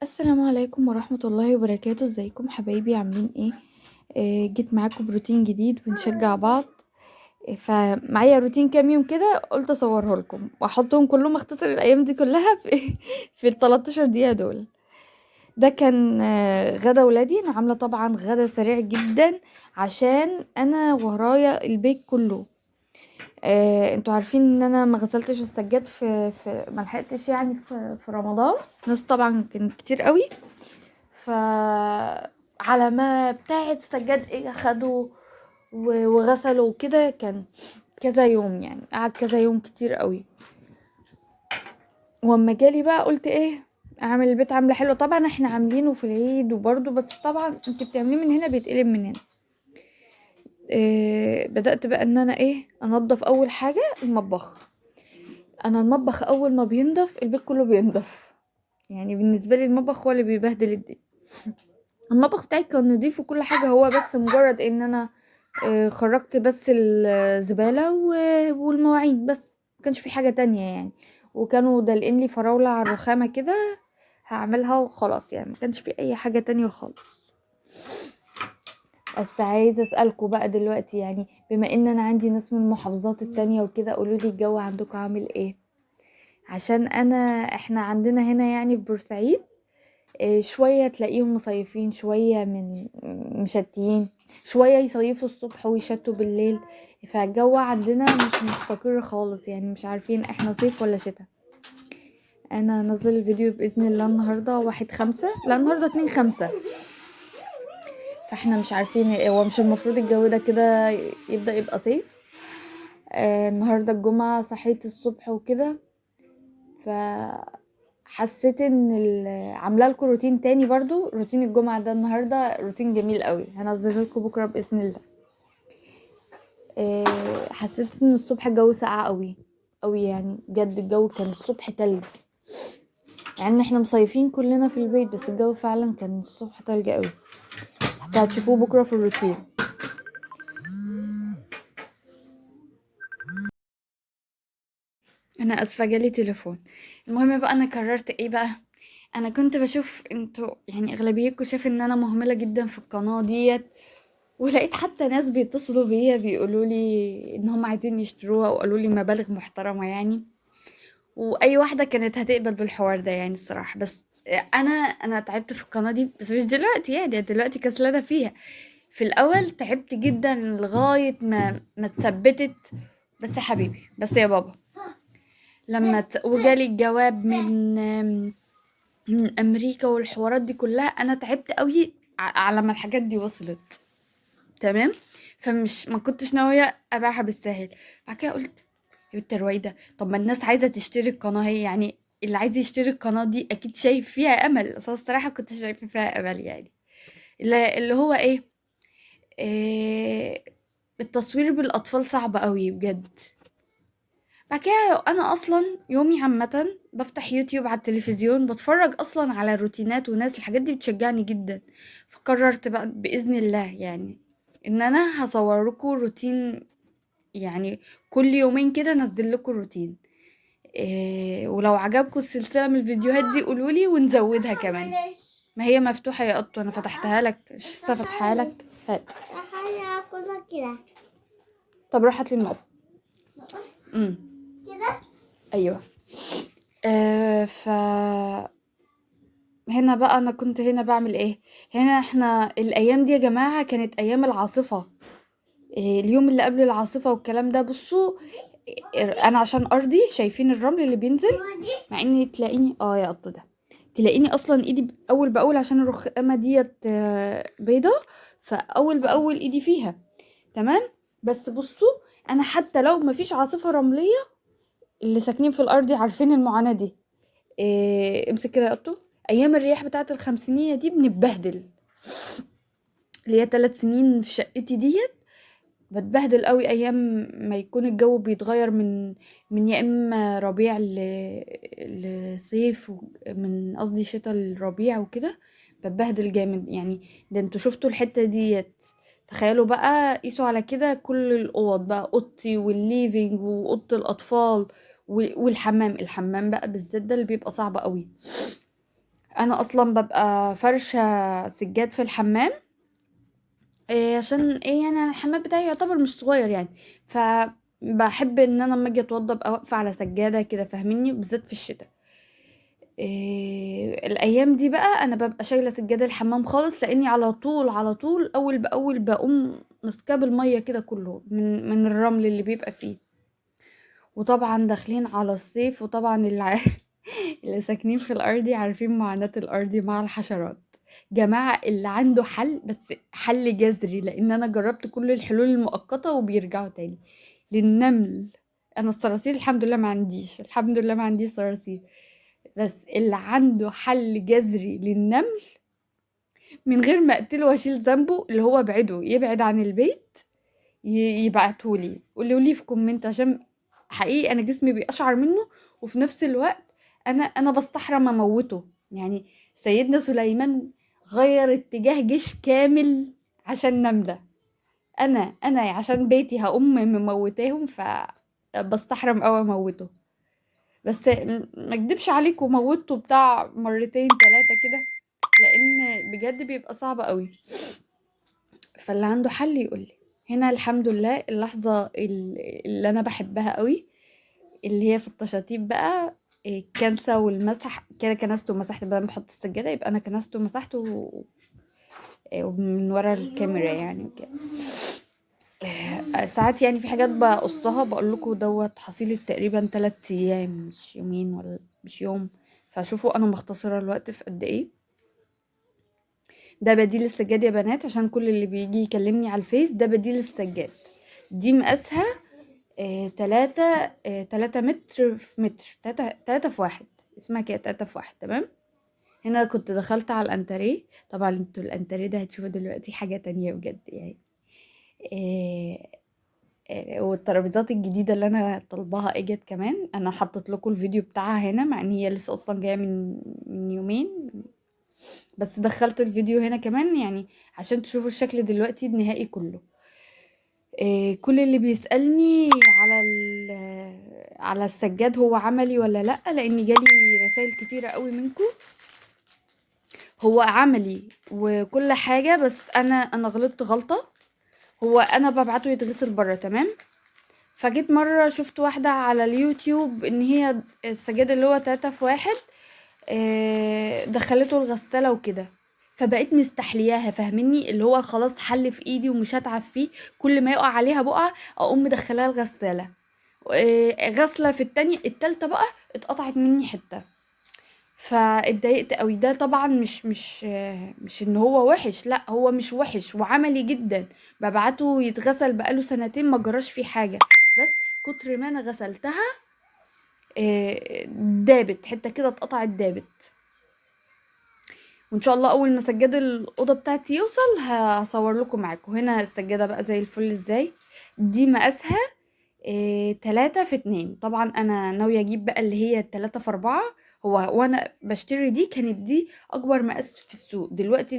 السلام عليكم ورحمة الله وبركاته. ازيكم حبايبي؟ عاملين ايه؟ جيت معاكم بروتين جديد ونشجع بعض. فمعايا روتين كام يوم كده، قلت اصوره لكم واحطهم كلهم، اختصر الايام دي كلها في ال 13 دقيقة دول. ده كان غدا ولادي. انا عاملة طبعا غدا سريع جدا عشان انا ورايا البيت كله. انتوا عارفين ان انا ما غسلتش السجاد في ما لحقتش يعني في رمضان. ناس طبعا كانت كتير قوي. ف على ما بتاعة السجاد ايه خدوا وغسلوا وكده، كان كذا يوم، يعني قعد كذا يوم كتير قوي. واما جالي بقى قلت ايه، اعمل البيت عامله حلو. طبعا احنا عاملينه في العيد وبرضه، بس طبعا انت بتعمليه من هنا بيتقلب من هنا. بدأت بقى ان انا ايه انضف اول حاجه المطبخ. انا المطبخ اول ما بينضف البيت كله بينضف. يعني بالنسبه لي المطبخ هو اللي بيبهدل الدنيا. المطبخ بتاعي كان نضيف وكل حاجة، هو بس مجرد ان انا خرجت بس الزبالة والمواعين بس، مكانش في حاجة تانية يعني. وكانوا دلقين لي فراولة على الرخامة كده، هعملها وخلاص، يعني مكانش في اي حاجة تانية خالص. بس عايزة اسألكوا بقى دلوقتي، يعني بما ان انا عندي ناس من المحافظات التانية وكده، قولولي الجو عندكم عامل ايه؟ عشان احنا عندنا هنا يعني في بورسعيد شوية تلاقيهم مصيفين، شوية من مشتيين، شوية يصيفوا الصبح ويشتوا بالليل. فالجو عندنا مش مستقر خالص، يعني مش عارفين احنا صيف ولا شتاء. انا نزل الفيديو باذن الله النهاردة 1/5، لا النهاردة 2/5. فاحنا مش عارفين هو مش المفروض الجو ده كده يبدأ يبقى صيف. النهاردة الجمعة صحيت الصبح وكده، ف حسيت ان عامله لكم روتين تاني برضو. روتين الجمعه ده النهارده روتين جميل قوي، هنزله لكم بكره باذن الله. حسيت ان الصبح الجو ساقع قوي قوي، يعني بجد الجو كان الصبح تلج. يعني احنا مصيفين كلنا في البيت، بس الجو فعلا كان الصبح تلج قوي. حتى هتشوفوه بكره في الروتين. انا اسفه جالي تليفون. المهم بقى انا قررت ايه بقى. انا كنت بشوف انتوا يعني اغلبيتكم شايف ان انا مهمله جدا في القناه ديت، ولقيت حتى ناس بيتصلوا بيا بيقولوا لي ان هم عايزين يشتروها، وقالوا لي مبالغ محترمة يعني. واي واحدة كانت هتقبل بالحوار ده يعني الصراحة. بس انا تعبت في القناة دي، بس مش دلوقتي، يعني دلوقتي كسلانة فيها. في الاول تعبت جدا لغاية ما اتثبتت. بس يا حبيبي، بس يا بابا، وجالي الجواب من امريكا والحوارات دي كلها، انا تعبت قوي على ما الحاجات دي وصلت. تمام. فمش ما كنتش ناوية ابيعها بالساهل. بعد كده قلت يا بنت رويدة، طب ما الناس عايزة تشتري القناة هي، يعني اللي عايز يشتري القناة دي اكيد شايف فيها امل. بس أنا الصراحة كنت شايفة فيها امل يعني. اللي هو إيه التصوير بالاطفال صعب قوي بجد. بعد كده انا اصلا يومي عامة بفتح يوتيوب على التلفزيون، بتفرج اصلا على روتينات وناس، الحاجات دي بتشجعني جدا. فقررت بقى باذن الله يعني ان انا هصور لكم روتين، يعني كل يومين كده انزل لكم روتين. ولو عجبكم السلسلة من الفيديوهات دي قولولي ونزودها كمان. ما هي مفتوحة يا قطو، انا فتحتها لك، لسه فاتحها لك. هات. طب روح هات لي المقص. امم كده. ايوه. ف هنا بقى انا كنت هنا بعمل ايه. هنا احنا الايام دي يا جماعة كانت ايام العاصفة. اليوم اللي قبل العاصفة والكلام ده، بصوا. انا عشان ارضي شايفين الرمل اللي بينزل، مع اني تلاقيني يا قط ده، تلاقيني اصلا ايدي اول باول عشان الرخامة ديت بيضة. فاول باول ايدي فيها. تمام. بس بصوا، انا حتى لو مفيش عاصفة رملية، اللي ساكنين في الارض عارفين المعاناة دي. امسك كده يا قطو. ايام الرياح بتاعت الخمسينية دي بنتبهدل. اللي هي 3 سنين في شقتي ديت، بتبهدل قوي ايام ما يكون الجو بيتغير من يا اما ربيع لصيف، من قصدي شتاء لربيع وكده. بتبهدل جامد يعني. ده انتوا شفتوا الحتة ديت. تخيلوا بقى، قيسوا على كده كل الاوض بقى، اوضتي والليفينج واوضة الاطفال والحمام. الحمام بقى بالذات ده اللي بيبقى صعب قوي. انا اصلا ببقى فرشه سجاد في الحمام. عشان ايه يعني، انا الحمام بتاعي يعتبر مش صغير يعني. فبحب ان انا لما اجي اتوضى ابقى واقفه على سجاده كده، فاهميني، بالذات في الشتاء. الايام دي بقى انا ببقى شايله سجاده الحمام خالص، لاني على طول على طول اول باول بقوم ماسكاه بالميه كده كله من الرمل اللي بيبقى فيه. وطبعا داخلين على الصيف، وطبعا اللي ساكنين في الأرضي عارفين معاناة الأرضي مع الحشرات. جماعة اللي عنده حل، بس حل جذري، لأن أنا جربت كل الحلول المؤقتة وبيرجعوا تاني للنمل. أنا الصراصير الحمد لله ما عنديش، الحمد لله ما عنديش صراصير. بس اللي عنده حل جذري للنمل من غير ما اقتله واشيل ذنبه، اللي هو ابعده يبعد عن البيت، يبعتهولي قولولي في كومنت، عشان حقيقي انا جسمي بيقشعر منه. وفي نفس الوقت انا بستحرم اموته يعني. سيدنا سليمان غير اتجاه جيش كامل عشان نملة. انا عشان بيتي هقوم مموتاهم، بستحرم قوي اموته. بس ما اكدبش عليكم، موتته بتاع مرتين تلاتة كده، لان بجد بيبقى صعب قوي. فاللي عنده حل يقولي. هنا الحمد لله اللحظة اللي انا بحبها قوي، اللي هي في التشاطيب بقى. الكنسة والمسح كده، كنسته ومسحت بدل ما احط السجادة، يبقى انا كنسته ومسحته ومن ورا الكاميرا يعني وكده. ساعات يعني في حاجات بقصها، بقول لكم دوت حصيلة تقريبا 3 ايام، مش يومين ولا مش يوم. فشوفوا انا مختصرة الوقت في قد ايه. ده بديل السجاد يا بنات، عشان كل اللي بيجي يكلمني على الفيس، ده بديل السجاد. دي مقاسها 3 متر في متر، 3 في 1، اسمها كده 3 في 1، تمام. هنا كنت دخلت على الانتريه، طبعا انتوا الانتريه ده هتشوفوا دلوقتي حاجة تانية بجد يعني. آه، والترابيزات الجديدة اللي انا طالباها اجت كمان، انا حطيت لكم الفيديو بتاعها هنا، مع ان هي لسه اصلا جاية من يومين. بس دخلت الفيديو هنا كمان يعني عشان تشوفوا الشكل دلوقتي النهائي كله. كل اللي بيسألني على السجاد هو عملي ولا لأ، لأن جالي رسائل كتيرة قوي منكم. هو عملي وكل حاجة، بس أنا غلطت غلطة. هو أنا ببعته يتغسل بره، تمام. فجيت مرة شفت واحدة على اليوتيوب إن هي السجاد اللي هو 3 في 1 دخلته الغسالة وكده. فبقيت مستحلياها، فاهمني، اللي هو خلاص حل في ايدي ومش هتعب فيه. كل ما يقع عليها بقعة اقوم مدخلاها الغسالة. غسلة في التانية التالتة بقى اتقطعت مني حتة. فاتضايقت قوي. ده طبعا مش ان هو وحش، لا هو مش وحش وعملي جدا. ببعته يتغسل بقاله سنتين ما جراش فيه حاجة. بس كتر ما انا غسلتها دابت حتة كده، اتقطعت دابت. وان شاء الله اول ما سجاد الاوضه بتاعتي يوصل هصور لكم معاكم. هنا السجاده بقى زي الفل ازاي. دي مقاسها 3 في 2. طبعا انا ناويه اجيب بقى اللي هي 3 في 4. وانا بشتري دي كانت دي اكبر مقاس في السوق. دلوقتي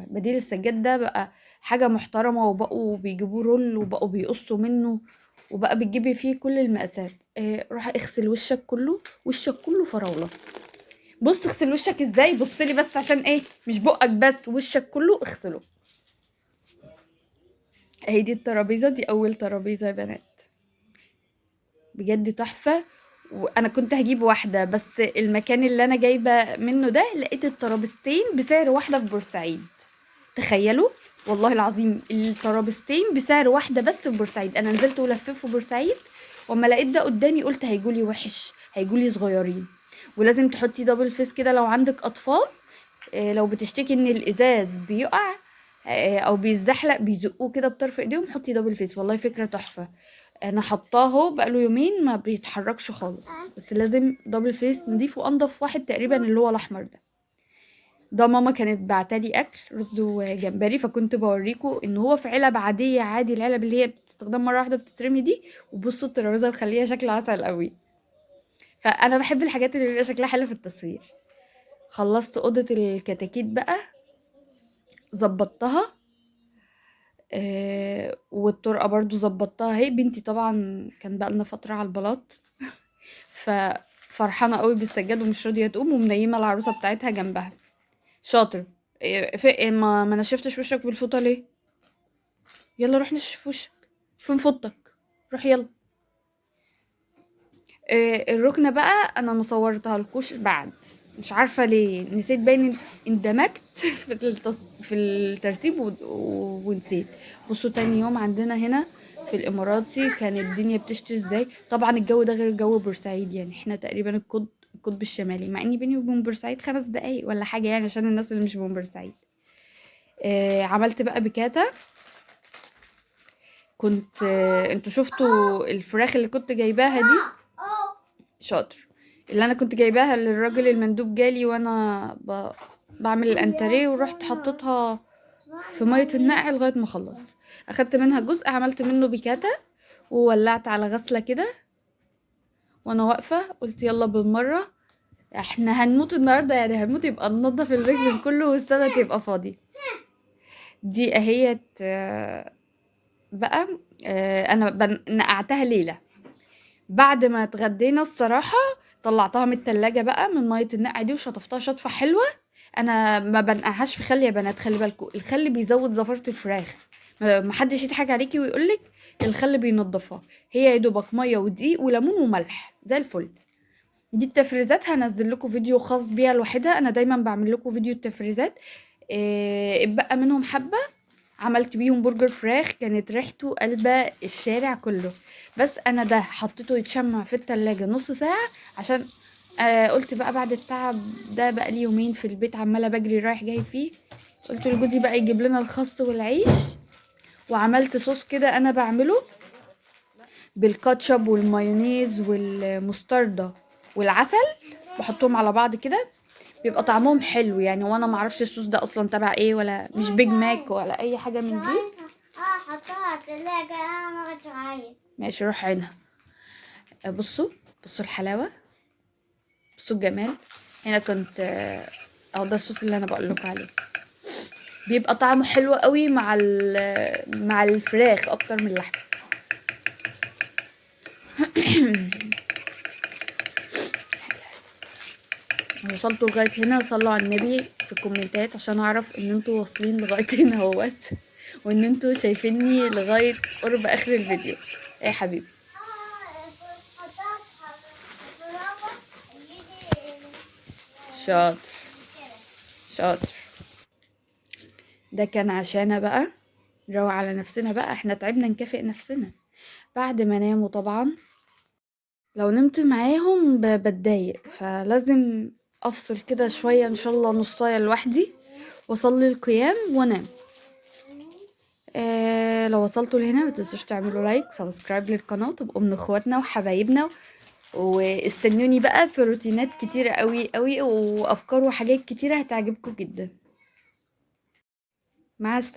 بديل السجاد ده بقى حاجه محترمه، وبقوا بيجيبوه رول وبقوا بيقصوا منه، وبقى بتجيبي فيه كل المقاسات. روح اغسل وشك كله، وشك كله فراوله. بص اغسل وشك ازاي، بص لي بس، عشان ايه، مش بقك بس، وشك كله اغسله. اهي دي الترابيزه، دي اول ترابيزه يا بنات، بجد تحفه. وانا كنت هجيب واحده، بس المكان اللي انا جايبه منه ده لقيت الترابيزتين بسعر واحده في بورسعيد. تخيلوا، والله العظيم الترابيزتين بسعر واحده بس في بورسعيد. انا نزلت ولفيت في بورسعيد، واما لقيت ده قدامي قلت هيجولي وحش، هيجولي صغيرين. ولازم تحطي دبل فيس كده لو عندك اطفال. لو بتشتكي ان الازاز بيقع او بيتزحلق بيزقوه كده بطرف ايديهم، حطي دبل فيس، والله فكرة تحفة. انا حطاه اهو بقاله يومين ما بيتحركش خالص. بس لازم دبل فيس نضيف، وانضف واحد تقريبا اللي هو الاحمر ده. ده ماما كانت بعتلي اكل رز وجمبري، فكنت بوريكم ان هو في علب عادية، عادي العلب اللي هي بتستخدم مرة واحدة بتترمي دي. وبصوا الترابيزة مخليها شكلها عسل قوي. فانا بحب الحاجات اللي بيبقى شكلها حلو في التصوير. خلصت اوضة الكتاكيت بقى، ظبطتها. والطرقة برضو ظبطتها. هي بنتي طبعا كان بقى لنا فترة على البلاط ف فرحانه قوي بالسجاد ومش راضيه تقوم، ومنيمه العروسه بتاعتها جنبها. شاطر. ما نشفتش وشك بالفوطه ليه؟ يلا روح نشف وشك. فين فوطتك؟ روح يلا. الركنه بقى انا مصورتها لكوش بعد، مش عارفه ليه نسيت، باين اندمجت في الترتيب ونسيت. بصوا تاني يوم عندنا هنا في الاماراتي كان الدنيا بتشتي ازاي. طبعا الجو ده غير جو بورسعيد، يعني احنا تقريبا القطب الشمالي، مع اني بيني وبين بورسعيد 5 دقايق ولا حاجه، يعني عشان الناس اللي مش من بورسعيد. عملت بقى بكاتا. كنت انتوا شفتوا الفراخ اللي كنت جايباها دي؟ شاطر. اللي انا كنت جايباها للراجل المندوب جالي وانا بعمل الانتريه، ورحت حطيتها في ميه النقع لغايه ما خلص. اخدت منها جزء، عملت منه بيكاتا، وولعت على غسله كده. وانا واقفه قلت يلا بالمره، احنا هنموت النهارده، يعني هنموت يبقى ننضف البيت من كله والسما تبقى فاضي. دي اهيت بقى. انا نقعتها ليله بعد ما اتغدينا الصراحه. طلعتها من التلاجة بقى من ميه النقع دي، وشطفتها شطفه حلوه. انا ما بنقعهاش في خل يا بنات، خلي بالكم الخل بيزود زفاره الفراخ. ما حدش يضحك عليكي ويقولك الخل بينضفها. هي يا دوبك ميه ودقيق وليمون وملح زي الفل. دي التفريزات، هنزل لكم فيديو خاص بيها لوحدها، انا دايما بعمل لكم فيديو التفريزات. اتبقى منهم حبه، عملت بيهم برجر فراخ كانت ريحته قلبة الشارع كله. بس انا ده حطيته يتشمع في التلاجة نص ساعة، عشان قلت بقى بعد التعب ده بقى لي يومين في البيت عمالة بجري رايح جاي فيه، قلت لجوزي بقى يجيب لنا الخس والعيش. وعملت صوص كده انا بعمله بالكاتشب والمايونيز والمستردة والعسل، بحطهم على بعض كده بيبقى طعمهم حلو يعني. وانا معرفش الصوص ده اصلا تبع ايه، ولا مش بيج ماك ولا اي حاجه من دي. حطها التلاجة، انا مش عايز. ماشي روح عينها. بصوا الحلاوه، بصوا الجمال. هنا كنت اهو ده الصوص اللي انا بقول لكم عليه، بيبقى طعمه حلو قوي مع الفراخ اكتر من اللحم. وصلتوا لغايه هنا صلوا على النبي في الكومنتات عشان اعرف ان انتوا واصلين لغايه هنا اهوت، وان انتوا شايفيني لغايه قرب اخر الفيديو. ايه يا حبيبي؟ شاطر شاطر. ده كان عشان بقى نروق على نفسنا بقى، احنا تعبنا نكافئ نفسنا بعد ما ناموا. طبعا لو نمت معاهم بتضايق، فلازم افصل كده شويه ان شاء الله نصايه لوحدي، واصلي القيام وانام. لو وصلتوا لهنا متنسوش تعملوا لايك سبسكرايب للقناه، تبقوا من اخواتنا وحبايبنا، واستنوني بقى في روتينات كتيره قوي قوي وافكار وحاجات كتيره هتعجبكم جدا. مع السلامه.